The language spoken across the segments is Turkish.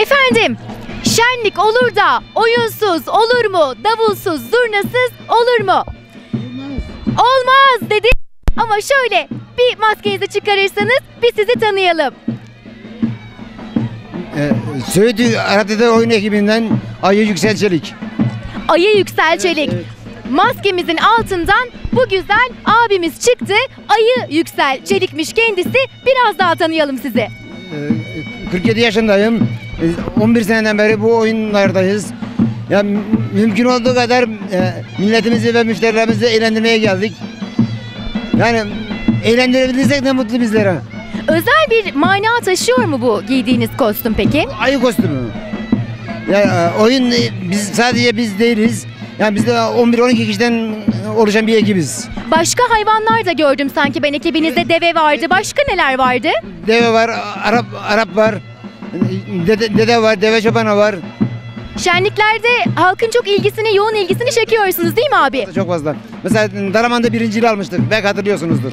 Efendim, şenlik olur da oyunsuz olur mu? Davulsuz, zurnasız olur mu? Olmaz dedi. Ama şöyle bir maskenizi çıkarırsanız biz sizi tanıyalım. Söğüt Arap'ta oyun ekibinden Ayı Yüksel Çelik. Ayı Yüksel Çelik. Evet. Maskemizin altından bu güzel abimiz çıktı. Ayı Yüksel Çelik'miş kendisi. Biraz daha tanıyalım sizi. 47 yaşındayım. 11 seneden beri bu oyunlardayız. Ya mümkün olduğu kadar milletimizi ve müşterilerimizi eğlendirmeye geldik. Yani eğlendirebilirsek ne mutlu bizlere. Özel bir mana taşıyor mu bu giydiğiniz kostüm peki? Ayı kostümü. Ya oyun biz sadece biz değiliz. Yani biz de 11-12 kişiden oluşan bir ekibiz. Başka hayvanlar da gördüm sanki ben ekibinizde. Deve vardı. Başka neler vardı? Deve var, Arap var. Dede var, deve çobanı var. Şenliklerde halkın çok ilgisini, yoğun ilgisini çekiyorsunuz değil mi abi? Çok fazla. Mesela Dalaman'da birinciliği almıştık. Belki hatırlıyorsunuzdur.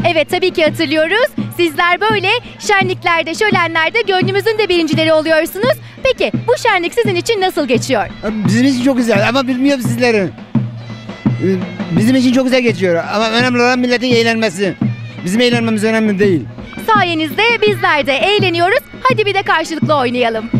Evet tabii ki hatırlıyoruz. Sizler böyle şenliklerde, şölenlerde gönlümüzün de birincileri oluyorsunuz. Peki bu şenlik sizin için nasıl geçiyor? Bizim için çok güzel ama bilmiyorum sizleri. Bizim için çok güzel geçiyor ama önemli olan milletin eğlenmesi. Bizim eğlenmemiz önemli değil. Sayenizde bizler de eğleniyoruz. Hadi bir de karşılıklı oynayalım.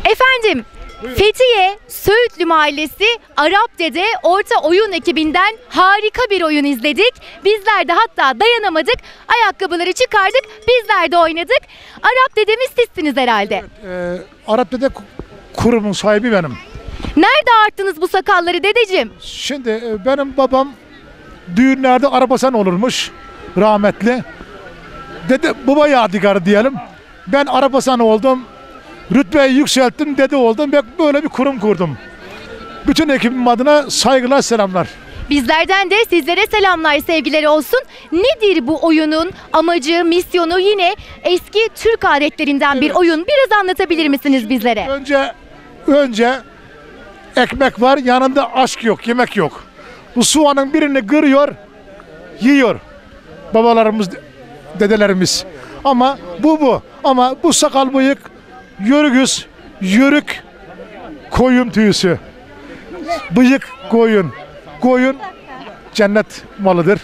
Efendim, Fethiye Söğütlü Mahallesi Arapde'de orta oyun ekibinden harika bir oyun izledik. Bizler de hatta dayanamadık, ayakkabıları çıkardık, bizler de oynadık. Arapde'demiz sizsiniz herhalde. Evet, Arapde'de kurumun sahibi benim. Nerede arttınız bu sakalları dedeciğim? Şimdi benim babam düğünlerde arabasan olurmuş, rahmetli. Dede, baba yadigarı diyelim. Ben arabasan oldum. Rütbeyi yükselttim, dede oldum ve böyle bir kurum kurdum. Bütün ekibim adına saygılar, selamlar. Bizlerden de sizlere selamlar, sevgiler olsun. Nedir bu oyunun amacı, misyonu? Yine eski Türk adetlerinden bir oyun. Biraz anlatabilir misiniz bizlere? Önce ekmek var, yanında aşk yok, yemek yok. Bu soğanın birini kırıyor, yiyor. Babalarımız, dedelerimiz. Ama bu. Ama bu sakal bıyık, yörük koyun tüyüsü. Bıyık koyun. Koyun cennet malıdır.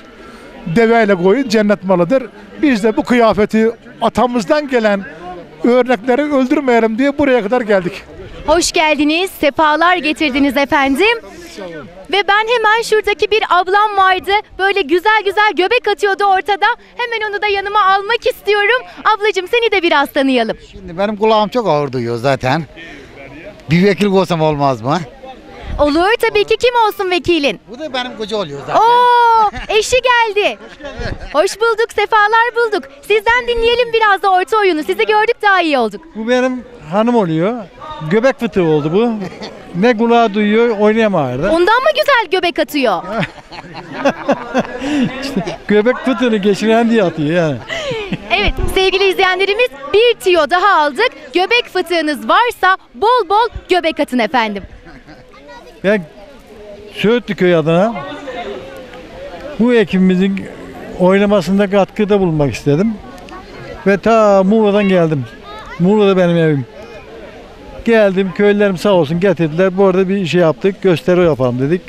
Deveyle koyun cennet malıdır. Biz de bu kıyafeti atamızdan gelen örnekleri öldürmeyelim diye buraya kadar geldik. Hoş geldiniz, sefalar getirdiniz efendim. Ve ben hemen şuradaki bir ablam vardı. Böyle güzel güzel göbek atıyordu ortada. Hemen onu da yanıma almak istiyorum. Ablacığım seni de biraz tanıyalım. Şimdi benim kulağım çok ağır duyuyor zaten. Bir vekil olsam olmaz mı? Olur tabii ki, kim olsun vekilin? Bu da benim koca oluyor zaten. Oo, eşi geldi. Hoş bulduk, sefalar bulduk. Sizden dinleyelim biraz da orta oyunu. Sizi gördük, daha iyi olduk. Bu benim hanım oluyor. Göbek fıtığı oldu bu. Ne kulağı duyuyor, oynayamıyor. Ondan mı güzel göbek atıyor? İşte göbek fıtığını geçiren diye atıyor yani. Evet sevgili izleyenlerimiz, bir tüyo daha aldık. Göbek fıtığınız varsa bol bol göbek atın efendim. Ben Söğütlü köy adına bu ekibimizin oynamasında katkıda bulunmak istedim. Ve ta Muğla'dan geldim. Muğla'da benim evim. Geldim, köylülerim sağ olsun getirdiler. Bu arada bir şey yaptık, gösteri yapalım dedik.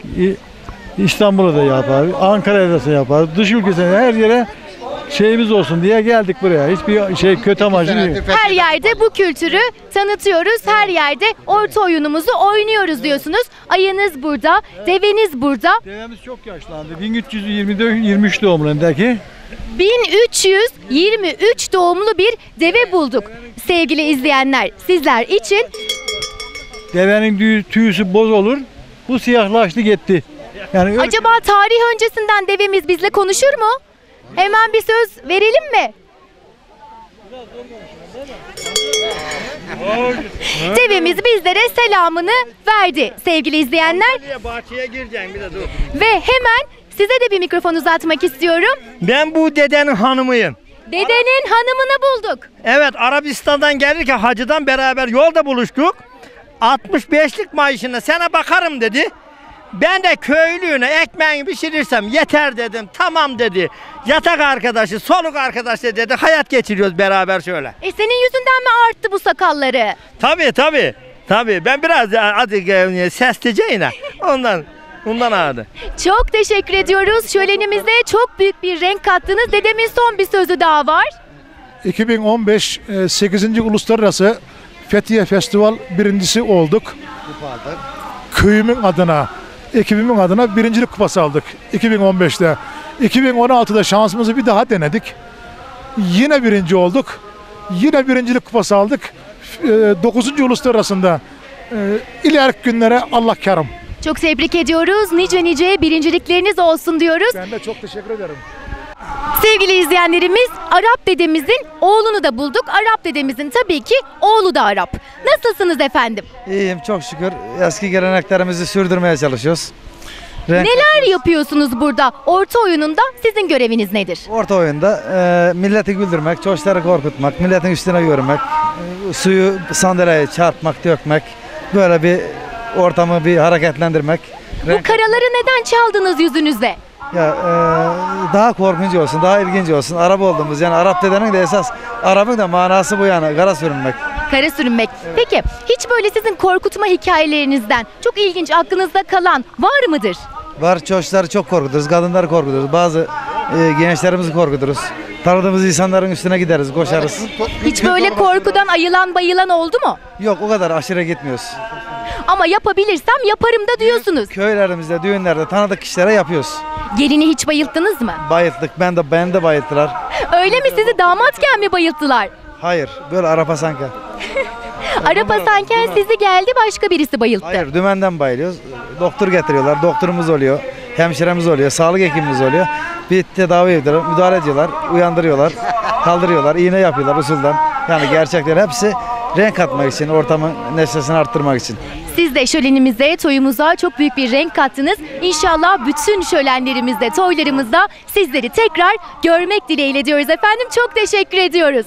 İstanbul'da da yapar, Ankara'da da yapar. Dış ülkesine her yere şeyimiz olsun diye geldik buraya. Hiçbir şey kötü amacı değil. Her yerde bu kültürü tanıtıyoruz. Her yerde orta oyunumuzu oynuyoruz diyorsunuz. Ayınız burada, deveniz burada. Devemiz çok yaşlandı. 1323 doğumundaki. 1323 doğumlu bir deve bulduk. Sevgili izleyenler, sizler için Devenin tüyüsü boz olur. Bu siyahlaştı gitti. Yani acaba tarih öncesinden devemiz bizle konuşur mu? Hemen bir söz verelim mi? Devemiz bizlere selamını verdi sevgili izleyenler. Bahçeye gireceksin bir de dur. Ve hemen size de bir mikrofon uzatmak istiyorum. Ben bu dedenin hanımıyım. Dedenin hanımını bulduk. Evet, Arabistan'dan gelirken hacıdan beraber yolda buluştuk. 65'lik maaşına sana bakarım dedi. Ben de köylüğüne ekmeğini pişirirsem yeter dedim. Tamam dedi. Yatak arkadaşı, soluk arkadaşı dedi. Hayat geçiriyoruz beraber şöyle. Senin yüzünden mi arttı bu sakalları? Tabii. Ben biraz sesliceyim ondan ağrıdı. Çok teşekkür ediyoruz. Şölenimize çok büyük bir renk kattınız. Dedemin son bir sözü daha var. 2015 8. Uluslararası Fethiye Festival birincisi olduk. Köyümün adına, ekibimin adına birincilik kupası aldık 2015'te. 2016'da şansımızı bir daha denedik. Yine birinci olduk. Yine birincilik kupası aldık. 9. Uluslararası'nda. İleriki günlere Allah kerim. Çok tebrik ediyoruz. Nice birincilikleriniz olsun diyoruz. Ben de çok teşekkür ederim. Sevgili izleyenlerimiz, Arap dedemizin oğlunu da bulduk. Arap dedemizin tabii ki oğlu da Arap. Nasılsınız efendim? İyiyim çok şükür. Eski geleneklerimizi sürdürmeye çalışıyoruz. Neler yapıyorsunuz burada? Orta oyununda sizin göreviniz nedir? Orta oyunda milleti güldürmek, çocukları korkutmak, milletin üstüne yürümek, suyu sandalyeye çarpmak, dökmek, böyle bir ortamı bir hareketlendirmek. Bu karaları neden çaldınız yüzünüzde? Ya daha korkunç olsun, daha ilginç olsun. Arap olduğumuz yani Arap dedenin de esas Arap'ın da manası bu yani kara sürünmek. Kara sürünmek. Peki hiç böyle sizin korkutma hikayelerinizden çok ilginç aklınızda kalan var mıdır? Var çocukları çok korkuturuz, kadınları korkuturuz, bazı gençlerimizi korkuturuz. Tanıdığımız insanların üstüne gideriz, koşarız. Hiç böyle korkudan ayılan bayılan oldu mu? Yok o kadar aşırı gitmiyoruz. Ama yapabilirsem yaparım da diyorsunuz. Köylerimizde, düğünlerde tanıdık kişilere yapıyoruz. Gelini hiç bayılttınız mı? Bayılttık, ben de bayılttılar. Öyle mi, sizi damatken mi bayılttılar? Hayır, böyle Arap'a sanki. Arap Hasanken sizi geldi başka birisi bayılttı. Hayır, dümenden bayılıyoruz. Doktor getiriyorlar, doktorumuz oluyor, hemşiremiz oluyor, sağlık hekimimiz oluyor. Bir tedavi ediyorlar, müdahale ediyorlar, uyandırıyorlar, kaldırıyorlar, iğne yapıyorlar usulden. Yani gerçekten hepsi renk katmak için, ortamın neşesini arttırmak için. Siz de şölenimize, toyumuza çok büyük bir renk kattınız. İnşallah bütün şölenlerimizde, toylarımızda sizleri tekrar görmek dileğiyle diyoruz efendim. Çok teşekkür ediyoruz.